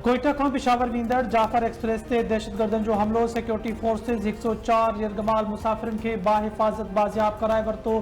कोयटा खां पेशावर वींदड़ जाफर एक्सप्रेस ते दहशतगर्दन जो हमलो। सिक्योरिटी फोर्सेस 104 यरगमाल मुसाफिरन के बाहिफाजत बाजियाब कराए वरतो।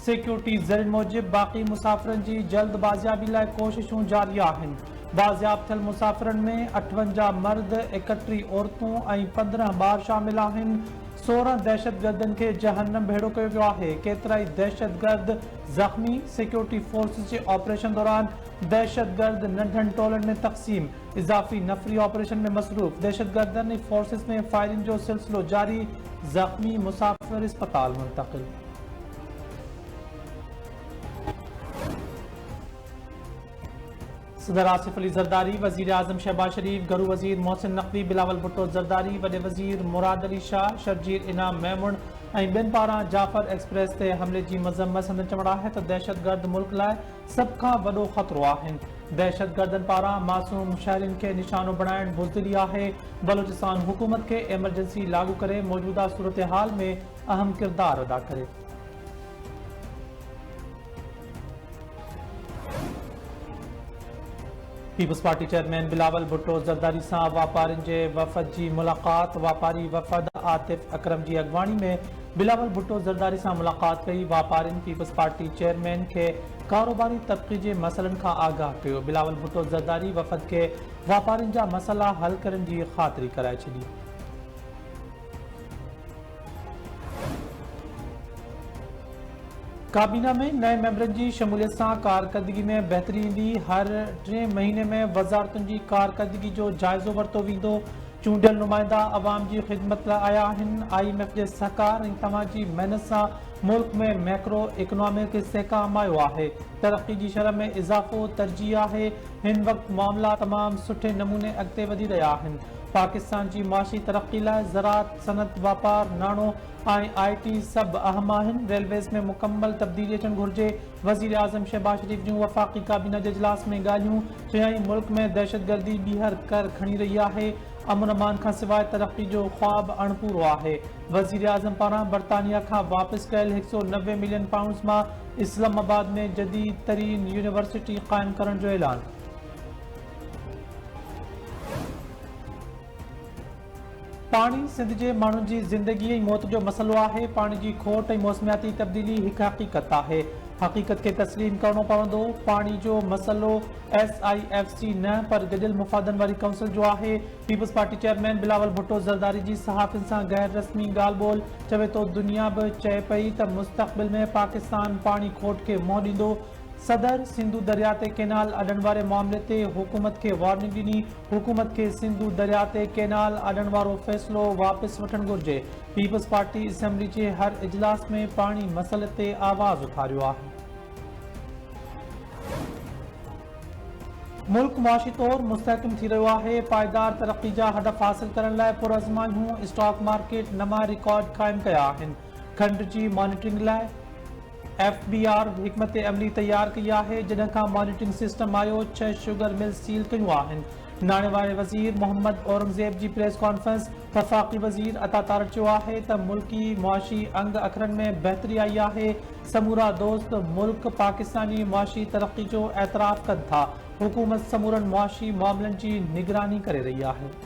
सिक्योरिटी ज़रिन मूजिब बाकी मुसाफिरन जी जल्द बाजियाबी लाइ कोशिशूं जारी आहिन। बाजियाब थियल मुसाफिरन में 58 मर्द, 31 औरतूं ऐं 15 ॿार शामिल आहिन। 16 दहशतगर्दन के जहन्नम भेड़ो कयो वियो आहे। केतिराई दहशतगर्द ज़ख्मी। सिक्योरिटी फोर्सेस जे ऑपरेशन दौरान दहशतगर्द नंढनि टोलनि में तक़सीम। इज़ाफ़ी नफ़री ऑपरेशन में मसरूफ़। दहशतगर्दन ऐं फोर्सेस में फायरिंग जो सिलसिलो जारी। ज़ख्मी मुसाफिर अस्पताल मुंतकिल। सदर आसिफ अली ज़रदारी, वज़ीर आज़म शहबाज शरीफ, घरू वज़ीर मोहसिन नकवी, बिलावल भुट्टो ज़रदारी, वॾे वज़ीर मुराद अली शाह, शर्जीर इनाम महमूद ऐं ॿियनि पारां जाफर एक्सप्रेस ते हमले जी मज़म्मत संदन चवण आहे त दहशतगर्द मुल्क लाइ सभ खां वॾो ख़तरो आहिनि। दहशतगर्दनि पारां मासूम शहरियुनि खे निशानो बणाइण बुज़दिली आहे। बलोचिस्तान हुकूमत खे एमरजेंसी लागू करे मौजूदा सूरत-ए-हाल में अहम किरदार अदा करे। पीपल्स पार्टी चेयरमैन बिलावल भुट्टो ज़रदारी सां वापारियुनि जे वफ़द जी मुलाक़ात। वापारी वफ़द आतिफ अकरम जी अॻवानी में बिलावल भुट्टो ज़रदारी सां मुलाक़ात कई। वापारियुनि पीपल्स पार्टी चेयरमैन खे कारोबारी तबक़े जे मसइलनि खां आगाह कयो। बिलावल भुट्टो ज़रदारी वफ़द खे वापारियुनि जा मसइला हल करण जी ख़ातिरी कराए छॾी। काबीना में नए मेंबरनि जी शमूलियत सां कारकर्दगी में बहितरी ईंदी। हर 3 महीने में वज़ारतुनि जी कारकर्दगी जो जाइज़ो वरितो वेंदो। चूंडियल नुमाइंदा अवाम जी ख़िदमत लाइ आया आहिनि। IMF जे सहकार ऐं तव्हां जी महिनत सां मुल्क में मैक्रो इकोनॉमिक इस्तेहकाम आयो आहे। तरक्की जी शरह में इज़ाफ़ो तरजीह आहे। हिन वक़्तु मामला तमामु सुठे नमूने अॻिते वधी रहिया आहिनि। पाकिस्तान जी माशी तरक्की लाइ ज़राअत, सनत, वापार, नाणो ऐं IT सभु अहम आहिनि। रेलवेज़ में मुकमल तब्दीली अचणु घुरिजे। वज़ीर आज़म शहबाज शरीफ जूं वफ़ाक़ी काबीना जे इजलास में ॻाल्हियूं। चयाईं मुल्क में दहशतगर्दी ॿीहर कर खणी रही आहे। अमन अमान खां सवाइ तरक्की जो ख़्वाब अणपूरो आहे। वज़ीर आज़म पारां बरतानिया खां वापसि कयल 190 मिलियन पाउंड्स मां इस्लामाबाद में जदीद तरीन यूनिवर्सिटी क़ाइमु करण जो ऐलान। पाणी सिंध जे माण्हुनि जी ज़िंदगी ऐं मौत जो मसइलो आहे। पाणी जी खोट ऐं मौसमियाती तब्दीली हिकु हक़ीक़त आहे। हक़ीक़त खे तस्लीम करणो पवंदो। पाणी जो मसइलो SIFC न पर गॾियल मुफ़ादनि वारी काउंसिल जो आहे। People's party chairman Bilawal Bhutto Zardari जी सहाफ़ियुनि सां गैर रस्मी ॻाल्हि ॿोल। चवे थो दुनिया बि चए पई त मुस्तक़बिल में पाकिस्तान पाणी खोट खे मुंहुं ॾींदो। सदर सिंधु दरिया ते केनाल अॾण वारे मामले ते हुकूमत खे वार्निंग ॾिनी। हुकूमत खे सिंधु दरिया ते केनाल अॾण वारो फ़ैसिलो वापसि वठणु घुरिजे। पीपल्स पार्टी असेंबली जे हर इजलास में पाणी मसइले ते आवाज़ उथारियो आहे। मुल्क मुआशी तौर मुस्तहकम थी रहियो आहे। पायदार तरक्की जा हदफ़ हासिल करण लाइ पुरअज़माइशूं स्टॉक मार्केट नवां रिकॉर्ड क़ाइमु कया आहिनि। खंड जी मॉनिटरिंग लाइ FBR हिकमत अमली तैयार कई आहे। जॾहिं खां मॉनिटरिंग सिस्टम आयो 6 शुगर मिल सील कयूं आहिनि। नाणे वारे वज़ीर मोहम्मद औरंगज़ेब जी प्रेस कॉन्फ्रेंस। वफ़ाक़ी वज़ीर अता तारक चयो आहे त मुल्की मुआशी अंग अखरनि में बहितरी आई आहे। समूरा दोस्त मुल्क पाकिस्तानी मुआशी तरक्की जो एतराफ़ कनि था। हुकूमत समूरनि मुआशी मामलनि जी निगरानी करे रही आहे।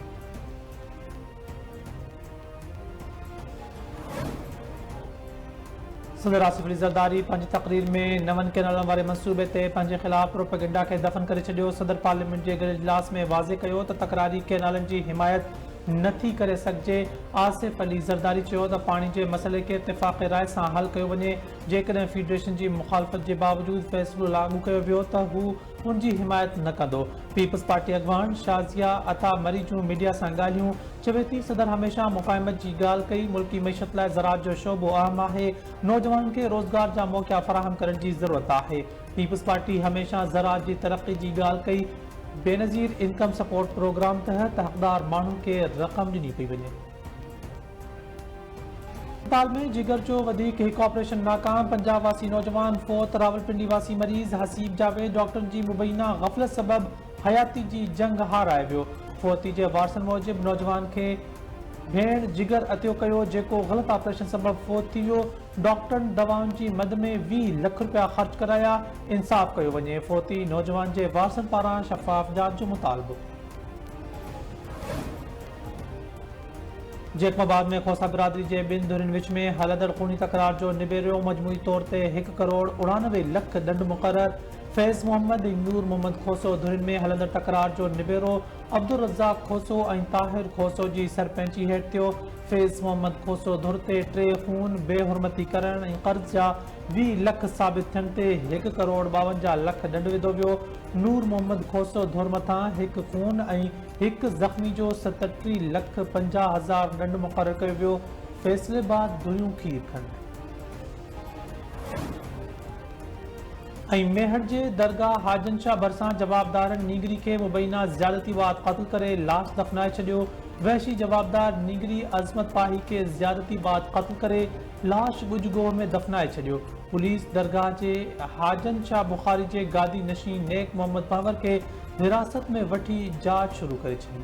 सदर आसिफ अली ज़रदारी पंहिंजी तक़रीर में नवनि कैनालनि वारे मंसूबे ते पंहिंजे ख़िलाफ़ प्रोपेगेंडा खे दफ़न करे छॾियो। सदर पार्लियामेंट जे गॾियल इजलास में वाज़े कयो त तकरारी कैनालनि जी हिमायत नथी करे सघिजे। आसिफ अली ज़रदारी चयो त पाणी जे मसइले खे इत्तिफ़ाक़ राय सां हल कयो वञे। जेकॾहिं फेडरेशन जी मुख़ालफ़त जे बावजूदु फ़ैसिलो लागू कयो वियो त हू उन जी हिमायत न कंदो। पीपल्स पार्टी अॻवान शाज़िया अता मरी जूं मीडिया सां ॻाल्हियूं। चवे थी सदर हमेशह मुक़ाइमत जी ॻाल्हि कई। मुल्की मईशत लाइ ज़राअत जो शोबो अहम आहे। नौजवाननि खे रोज़गार जा मौक़ा फ़राहम करण जी ज़रूरत आहे। पीपल्स पार्टी हमेशह ज़राअत जी तरक्की जी ॻाल्हि कई। बेनज़ीर इनकम सपोर्ट प्रोग्राम तहत हक़दार माण्हुनि खे रक़म ॾिनी पई वञे। अस्पताल में जिगर जो वधीक हिकु ऑपरेशन नाकाम। पंजाब वासी नौजवान फोत। रावलपिंडी वासी मरीज़ हसीब जावेद डॉक्टरनि जी मुबैना ग़फ़लत सबबि हयाती जी जंग हाराए वियो। फोती जे वारसनि मूजिबि नौजवान खे भेण जिगर अतियो कयो जेको ग़लत ऑपरेशन सबबि फोत थी वियो। डॉक्टरनि दवाउनि जी मद में 20 लख रुपया ख़र्च कराया। इंसाफ़ कयो वञे। फोती नौजवान जे वारसनि पारां शफ़ाफ़ जांच जो मुतालबो। जैकबाबाद में खोसा बिरादरी के बिन धुरिन विच में हलंदड़ खूनी तकरार जो निबेरो मजमूई तौर ते 1,99,00,000 दंड मुक़रर। फैज़ मोहम्मद नूर मोहम्मद खोसो धुरिन में हलंदड़ तकरार जो निबेरो अब्दुल रज़ाक खोसो ऐं ताहिर खोसो जी सरपंची हेठि थियो। फैज़ मोहम्मद खोसो धुर ते 3 खून बेहुरमती करण ऐं कर्ज़ जा 20 लख साबित थियण ते 1,52,00,000 दंड विधो वियो। नूर मोहम्मद खोसो धुर मथां 1 खून ऐं 1 ज़ख़्मी जो 37,50,000 दंड मुक़रर कयो वियो। फ़ैसिले बाद धुरियूं खीर खंड। मेहर जे दरगाह हाजन शाह भरसां जवाबदारनि नीगरी के मुबैना ज़्यादती बाद क़त्ल करे लाश दफनाए छॾियो। वहशी जवाबदार नीगरी अज़मत पाही के ज़्यादती बाद क़त्ल करे लाश ॻुजगोह में दफनाए छॾियो। पुलिस दरगाह जे हाजन शाह बुखारी जे गादी नशीन नेक मोहम्मद पहवर के हिरासत में वठी जांच शुरू करे छॾी।